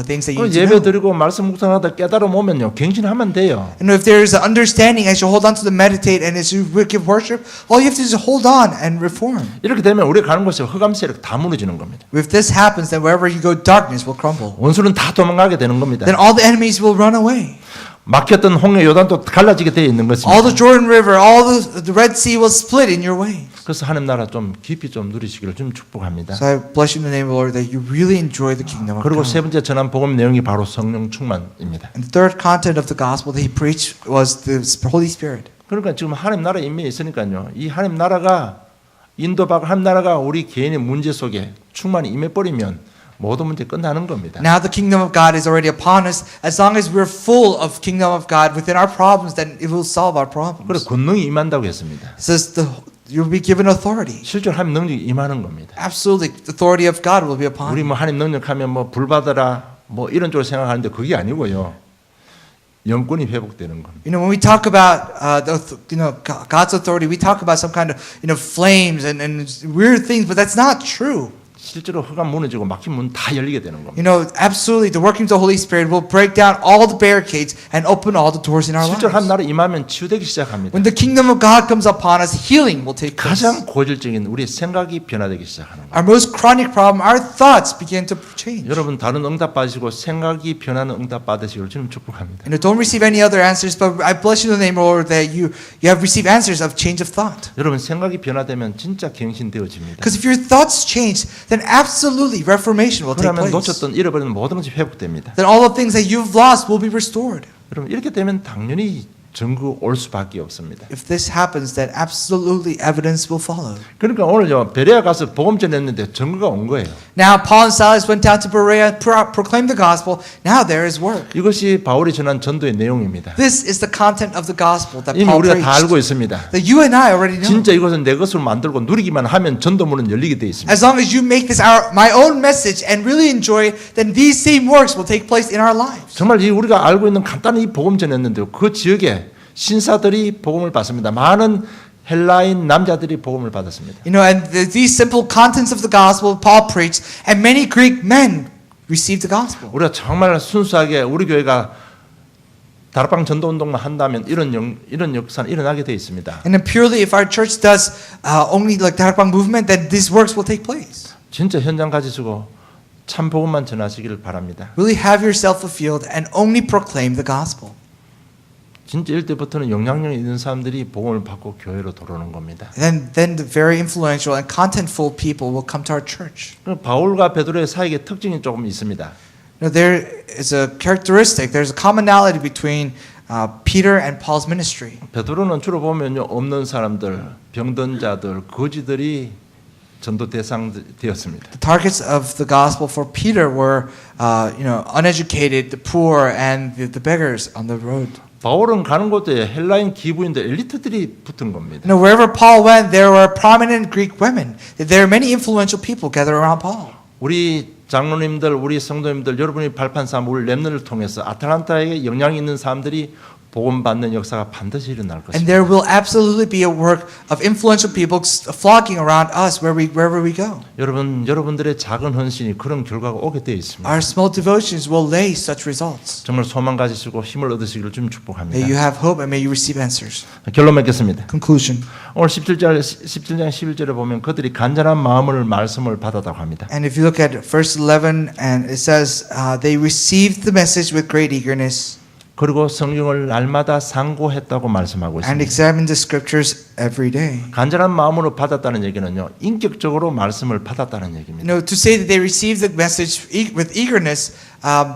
things that you need to 예배 know. 드리고 말씀 묵상하다 깨달음 오면요 갱신하면 돼요. And if there is an understanding as you hold on to the meditate and as you give worship, all you have to do is hold on and reform. 이렇게 되면 우리가 가는 곳에 흑암 세력 다 무너지는 겁니다. If this happens, then wherever you go, darkness will crumble. 원수는 다 도망가게 되는 겁니다. Then all the enemies will run away. 막혔던 홍해 요단도 갈라지게 되어 있는 All 것입니다. the Jordan River, all the Red Sea will split in your way. 그래서 하나님 나라 좀 깊이 좀 누리시기를 좀 축복합니다. So I bless you in the name of the Lord that you really enjoy the kingdom of 그리고 세 God. 번째 전한 복음 내용이 바로 성령 충만입니다. And the third content of the gospel that he preached was the Holy Spirit. 그러니까 지금 하나님 나라 임매에 있으니까요. 이 하나님 나라가 인도받고 하나님 나라가 우리 개인의 문제 속에 충만히 임해버리면 모든 문제 끝나는 겁니다. Now the kingdom of God is already upon us. As long as we're full of kingdom of God within our problems, then it will solve our 그래서 problems. 권능이 임한다고 했습니다. It says you'll be given authority. 실제로 하나님 능력이 임하는 겁니다. Absolutely, the authority of God will be upon 우리 you. 뭐 하나님 능력하면 뭐 불 받아라 뭐 이런 쪽으로 생각하는데 그게 아니고요. 영권이 회복되는 겁니다. You know, when we talk about God's authority, we talk about some kind of flames and weird things, but that's not true. 실제로 흑암 무너지고 막힌 문 다 열리게 되는 겁니다. You know, absolutely, the workings of the Holy Spirit will break down all the barricades and open all the doors in our 실제로 한 lives. 나라 임하면 치유되기 시작합니다. When the kingdom of God comes upon us, healing will take place. 가장 고질적인 우리의 생각이 변화되기 시작하는 거예요. Our most chronic problem, our thoughts begin to change. 여러분 다른 응답 받으시고 생각이 변하는 응답 받으시기를 주님 축복합니다. You know, don't receive any other answers, but I bless you in the name, Lord, that you have received answers of change of thought. 여러분 생각이 변화되면 진짜 갱신되어집니다. Because if your thoughts change, then absolutely reformation will take 그러면 place. 놓쳤던 잃어버린 모든 것이 회복됩니다. Then all the things that you've lost will be restored. 여러분 이렇게 되면 당연히 증거 올 수밖에 없습니다. If this happens, then absolutely evidence will follow. 그러니까 오늘 베레아 가서 복음 전했는데 증거가 온 거예요. Now Paul and Silas went down to Berea, proclaimed the gospel. Now there is work. 이것이 바울이 전한 전도의 내용입니다. This is the content of the gospel that 이미 Paul 우리가 다 알고 preached. 있습니다. That you and I already know. 진짜 이것은 내 것으로 만들고 누리기만 하면 전도문은 열리게 돼 있습니다. As long as you make this my own message and really enjoy it, then these same works will take place in our lives. 정말 우리가 알고 있는 간단한 이 복음 전했는데요. 그 지역에 신사들이 복음을 받습니다. 많은 헬라인 남자들이 복음을 받았습니다. You know, and these simple contents of the gospel Paul preached, and many Greek men received the gospel. 우리가 정말 순수하게 우리 교회가 다락방 전도 운동만 한다면 이런 역사는 일어나게 돼 있습니다. And then purely if our church does only like the Darakbang movement, then these works will take place. 진짜 현장 가지시고 참 복음만 전하시기를 바랍니다. Really have yourself fulfilled and only proclaim the gospel. 진짜 이때부터는 영향력 있는 사람들이 복음을 받고 교회로 돌아오는 겁니다. Then the very influential and contentful people will come to our church. 바울과 베드로의 사역의 특징이 조금 있습니다. You know, there is a characteristic, there's a commonality between Peter and Paul's ministry. 베드로는 주로 보면요 없는 사람들, 병든 자들, 거지들이 전도 대상 되었습니다. The targets of the gospel for Peter were, uneducated, the poor, and the beggars on the road. 바울은 가는 곳에 헬라인 기부인들, 엘리트들이 붙은 겁니다. You know, wherever Paul went, there were prominent Greek women. There are many influential people gathered around Paul. 우리 장로님들, 우리 성도님들, 여러분이 발판 삼 우리 렘넌트를 통해서 아틀란타에 영향 있는 사람들이 복음 받는 역사가 반드시 일어날 And 것입니다. there will absolutely be a work of influential people flocking around us wherever we go. 여러분들의 작은 헌신이 그런 결과가 오게 되어 있습니다. Our small devotions will lay such results. 정말 소망 가지시고 힘을 얻으시기를 좀 축복합니다. May you have hope and may you receive answers. 결론 맺겠습니다. Conclusion. 오늘 17장 11절에 보면 그들이 간절한 마음을 말씀을 받았다고 합니다. And if you look at verse 11, and it says, they received the message with great eagerness 그리고 성경을 날마다 상고했다고 말씀하고 and 있습니다. examined the scriptures every day. 간절한 마음으로 받았다는 얘기는요, 인격적으로 말씀을 받았다는 얘기입니다. You know, to say that they received the message with eagerness,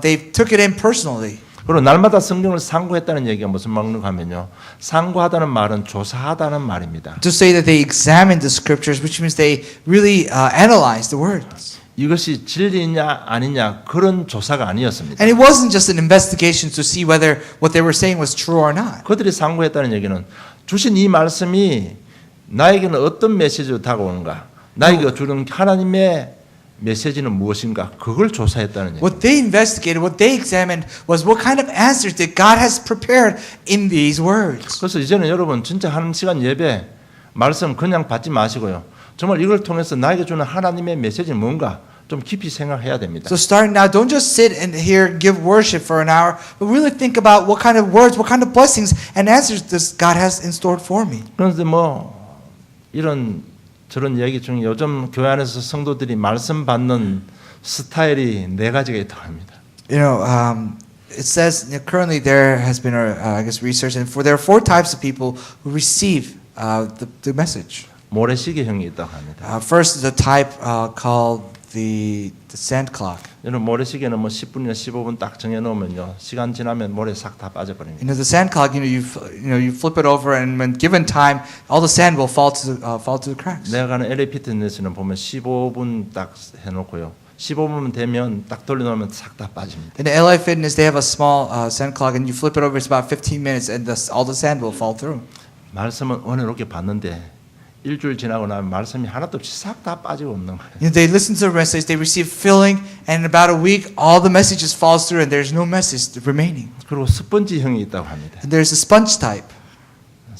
they took it in personally. 그리고 날마다 성경을 상고했다는 얘기가 무슨 말인가 하면요, 상고하다는 말은 조사하다는 말입니다. To say that they examined the scriptures, which means they really analyzed the words. 이것이 진리냐 아니냐 그런 조사가 아니었습니다. And it wasn't just an investigation to see whether what they were saying was true or not. 그들이 상고했다는 얘기는 주신 이 말씀이 나에게는 어떤 메시지로 다가오는가, 나에게 주는 하나님의 메시지는 무엇인가, 그걸 조사했다는 얘기입니다. What they investigated, what they examined was what kind of answers that God has prepared in these words. 그래서 이제는 여러분 진짜 한 시간 예배 말씀 그냥 받지 마시고요. 정말 이걸 통해서 나에게 주는 하나님의 메시지는 뭔가 좀 깊이 생각해야 됩니다. So starting now, don't just sit and hear, give worship for an hour, but really think about what kind of words, what kind of blessings and answers this God has in store for me. 그런데 이런 저런 얘기 중에 요즘 교회 안에서 성도들이 말씀 받는 스타일이 네 가지가 있다고 합니다. You know, it says currently there has been research, and there are 4 types of people who receive the message. 모래시계형이 있다고 합니다. First is a type called the sand clock. 여러분 모래시계는 10분이나 15분 딱 정해 놓으면요, 시간 지나면 모래 싹 다 빠져버립니다. You know, the sand clock. You flip it over, and when given time, all the sand will fall to the cracks. 내가 가는 LA 피트니스는 보면 15분 딱 해놓고요, 15분 되면 딱 돌려놓으면 싹 다 빠집니다. In the LA Fitness, they have a small sand clock, and you flip it over. It's about 15 minutes, and all the sand will fall through. 말씀은 은혜롭게 받는데 일주일 지나고 나면 말씀이 하나도 없이 싹 다 빠지고 없는 거예요. You know, they listen to the message, they receive filling, and in about a week, all the messages falls through, and there's no message remaining. 그리고 스펀지형이 있다고 합니다. And there's a sponge type.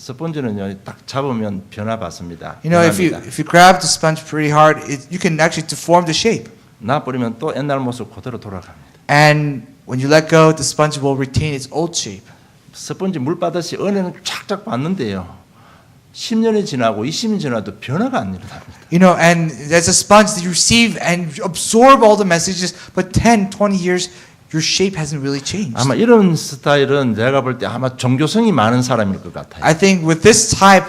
스펀지는요 딱 잡으면 변화 받습니다. You know, 변합니다. if you grab the sponge pretty hard, you can actually deform the shape. 놔버리면 또 옛날 모습 그대로 돌아갑니다. And when you let go, the sponge will retain its old shape. 스펀지 물 빠듯이 은혜는 쫙쫙 받는데요. 10년이 지나고 20년이 지나도 변화가 안 일어납니다. You know, and as a sponge that you receive and absorb all the messages, but 10, 20 years, your shape hasn't really changed. 아마 이런 스타일은 내가 볼 때 아마 종교성이 많은 사람일 것 같아요. I think with this type,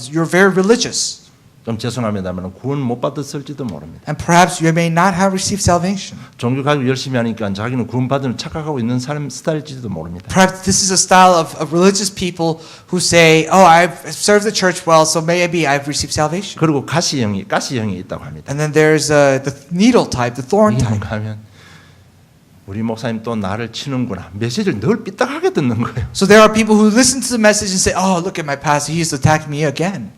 you're very religious. 좀 죄송합니다만 구원 못 받았을지도 모릅니다. And perhaps you may not have received salvation. 종교 가지고 열심히 하니까 자기는 구원 받은 착각하고 있는 사람 스타일일지도 모릅니다. Perhaps this is a style of religious people who say, oh, I've served the church well, so maybe I've received salvation. 그리고 가시형이 있다고 합니다. And then there's the needle type, the thorn 이게 type. 뭔가 하면 우리 목사님 또 나를 치는구나. 메시지를 늘 삐딱하게 듣는 거예요. So there are people who listen to the message and say, oh, look at my pastor, he's attacking me again.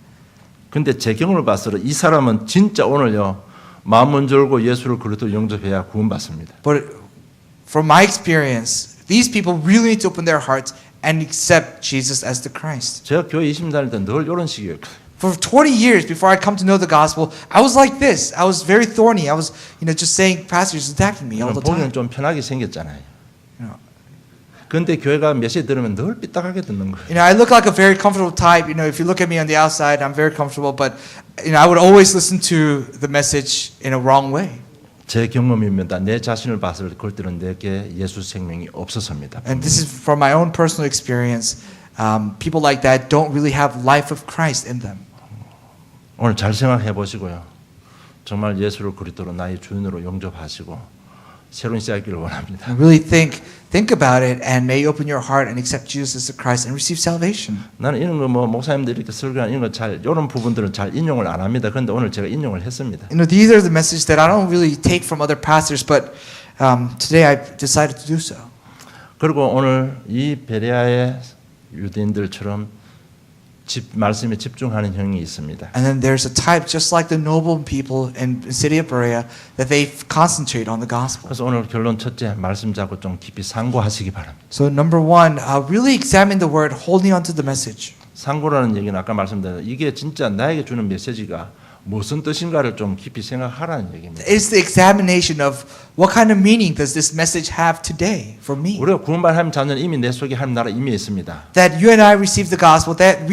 근데 제 경험을 봐서 이 사람은 진짜 오늘요 마음은 졸고 예수를 그리스도 영접해야 구원받습니다. But from my experience, these people really need to open their hearts and accept Jesus as the Christ. 제가 교회 20년 다닐 때 늘 이런 식이었거든요. For 20 years before I come to know the gospel, I was like this. I was very thorny. I was, just saying, pastors attacking me all the 보기는 time. 좀 편하게 생겼잖아요. You know, 근데 교회가 메시지 들으면 늘 삐딱하게 듣는 거예요. I look like a very comfortable type. If you look at me on the outside, I'm very comfortable. But, I would always listen to the message in a wrong way. 제 경험입니다. 내 자신을 봤을 때 그럴 때는 내게 예수 생명이 없어서입니다. And this is from my own personal experience. People like that don't really have life of Christ in them. 오늘 잘 생각해 보시고요. 정말 예수를 그리스도로 나의 주인으로 영접하시고 새로운 시작이기를 원합니다. And really think about it and may open your heart and accept Jesus as the Christ and receive salvation. 나는 이런 거 목사님들이 이렇게 설교하는 이런 거 잘 이런 부분들은 잘 인용을 안 합니다. 그런데 오늘 제가 인용을 했습니다. These are the messages that I don't really take from other pastors, but today I decided to do so. 그리고 오늘 이 베레아의 유대인들처럼 말씀에 집중하는 형이 있습니다. And then there's a type just like the noble people in the city of Berea that they concentrate on the gospel. 그래서 오늘 결론 첫째 말씀 잡고 좀 깊이 상고하시기 바랍니다. So number one, really examine the word, holding on to the message. 상고라는 얘기는 아까 말씀드린 이게 진짜 나에게 주는 메시지가 무슨 뜻인가를 좀 깊이 생각하라는 얘기입니다. It's the examination of what kind of meaning does this message have today for me? 우리가 구원받은 하나님 자녀는 이미 내 속에 하나님 나라 이미 있습니다. That you and I receive the gospel, that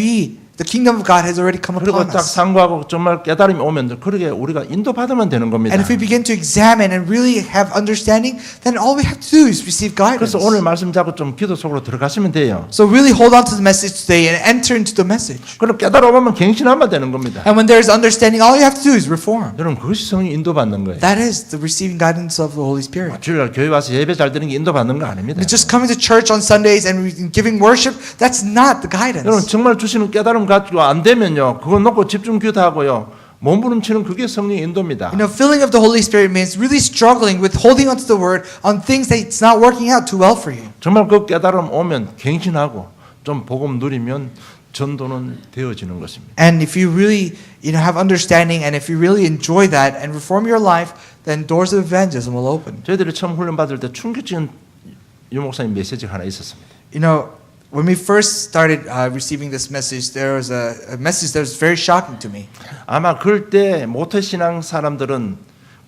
the kingdom of God has already come 그리고 upon 딱 us. 상고하고 정말 깨달음이 오면 그렇게 우리가 인도받으면 되는 겁니다. And if we begin to examine and really have understanding, then all we have to do is receive guidance. 그래서 오늘 말씀 잡고 좀 기도 속으로 들어가시면 돼요. So really hold on to the message today and enter into the message. 그럼 깨달아오면 갱신하면 되는 겁니다. And when there is understanding, all you have to do is reform. 여러분 그것이 성령 인도받는 거예요. That is the receiving guidance of the Holy Spirit. 주일날 교회 와서 예배 잘 드리는 게 인도받는 거 아닙니다. Just coming to church on Sundays and giving worship, that's not the 여러분 guidance. 정말 주시는 깨달음 가지고 안 되면요 그거 놓고 집중 기도하고요 몸부림치는 그게 성령 인도입니다. Filling of the Holy Spirit means really struggling with holding onto the word on things that it's not working out too well for you. 정말 그 깨달음 오면 갱신하고 좀 복음 누리면 전도는 되어지는 것입니다. And if you really have understanding and if you really enjoy that and reform your life, then doors of evangelism will open. 저희들이 처음 훈련 받을 때 충격적인 유 목사님 메시지가 하나 있었습니다. When we first started receiving this message, there was a message that was very shocking to me. 아마 그럴 때 모태신앙 사람들은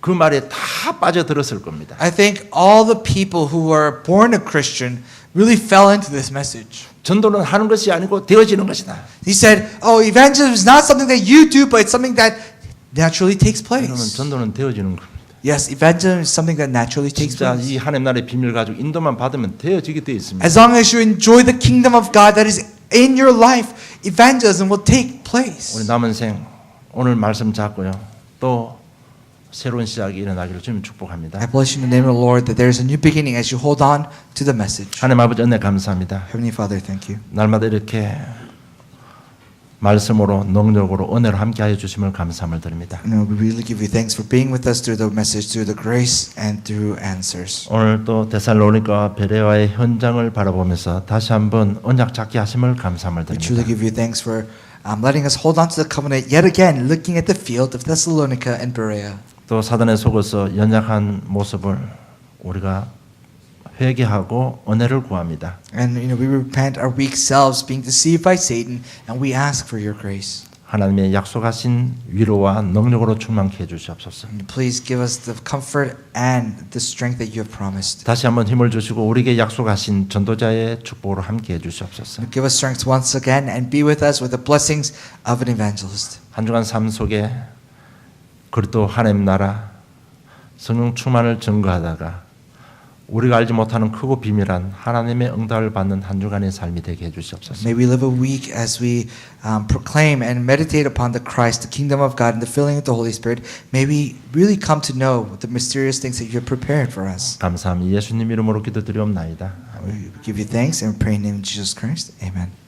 그 말에 다 빠져들었을 겁니다. I think all the people who were born a Christian really fell into this message. 전도는 하는 것이 아니고 되어지는 것이다. He said, "Oh, evangelism is not something that you do, but it's something that naturally takes 그러면 place." 전도는 되어지는 겁니다. Yes, evangelism is something that naturally takes 진짜 place. 이 하나님 나라의 비밀 가지고 인도만 받으면 되어지게 되어 있습니다. As long as you enjoy the kingdom of God that is in your life, evangelism will take place. 우리 남은 생 오늘 말씀 잡고요. 또 새로운 시작이 일어나기를 주님 축복합니다. I bless you in the name of the Lord that there is a new beginning as you hold on to the message. 하나님 아버지 은혜 감사합니다. Heavenly Father, thank you. 날마다 이렇게 말씀으로 능력으로 은혜로 함께하여 주심을 감사함을 드립니다. We really give you thanks for being with us through the message, through the grace, and through answers. 오늘 또 데살로니가 베레아의 현장을 바라보면서 다시 한번 언약 잡게 하심을 감사함을 We truly 드립니다. give you thanks for letting us hold on to the covenant yet again, looking at the field of Thessalonica and Berea. 또 사단에 속아서 연약한 모습을 우리가 회개하고 은혜를 구합니다. And we repent our weak selves being deceived by Satan, and we ask for your grace. 하나님의 약속하신 위로와 능력으로 충만케 해주시옵소서. And please give us the comfort and the strength that you have promised. 다시 한번 힘을 주시고 우리에게 약속하신 전도자의 축복으로 함께 해주시옵소서. Give us strength once again and be with us with the blessings of an evangelist. 한 주간 삶 속에 그리스도 하나님 나라 성령 충만을 증거하다가 우리가 알지 못하는 크고 비밀한 하나님의 응답을 받는 한 주간의 삶이 되게 해주시옵소서. May we live a week as we proclaim and meditate upon the Christ, the kingdom of God, and the filling of the Holy Spirit. May we really come to know the mysterious things that you have prepared for us. 감사합니다. 예수님 이름으로 기도드리옵나이다. We give you thanks and we pray in the name of Jesus Christ. Amen.